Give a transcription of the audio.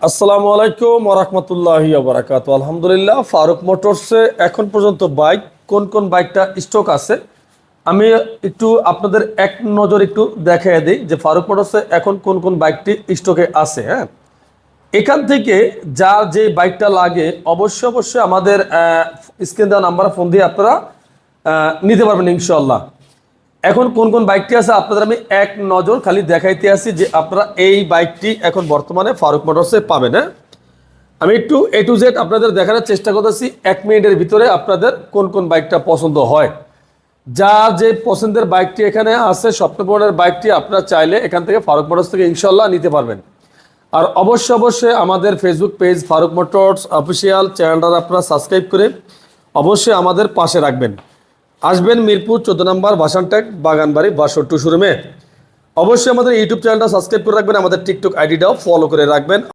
আসসালামু আলাইকুম ওয়া রাহমাতুল্লাহি ওয়া বারাকাতুহু। আলহামদুলিল্লাহ, ফারুক মোটরসে এখন পর্যন্ত বাইক কোন কোন বাইকটা স্টক আছে আমি একটু আপনাদের এক নজর একটু দেখিয়ে দিই যে ফারুক মোটরসে এখন কোন কোন বাইকটি স্টকে আছে। হ্যাঁ, এখান থেকে যার যে বাইকটা লাগে অবশ্যই অবশ্যই আমাদের স্ক্রিন দেওয়া নাম্বারে ফোন দিয়ে আপনারা নিতে পারবেন ইনশাআল্লাহ। এখন কোন কোন বাইকটি আছে আপনাদের আমি এক নজর খালি দেখাইতে আসি যে আপনারা এই বাইকটি এখন বর্তমানে ফারুক মোটরসে পাবেন। হ্যাঁ, আমি একটু এ টু জেড আপনাদের দেখানোর চেষ্টা করতেছি 1 মিনিটের ভিতরে আপনাদের কোন কোন বাইকটা পছন্দ হয়। যার যে পছন্দের বাইকটি এখানে আছে স্বপ্নপূরণের বাইকটি আপনারা চাইলে এখান থেকে ফারুক মোটরস থেকে ইনশাল্লাহ নিতে পারবেন। আর অবশ্যই অবশ্যই আমাদের Facebook page Farooq motors official চ্যানেলটা আপনারা সাবস্ক্রাইব করে অবশ্যই আমাদের পাশে রাখবেন। আসবেন মিরপুর 14 নম্বর ভাসানটেক বাগানবাড়ি 62 শোরুমে। অবশ্যই আমাদের ইউটিউব চ্যানেলটা সাবস্ক্রাইব করে রাখবেন, আমাদের টিকটক আইডিটাও ফলো করে রাখবেন।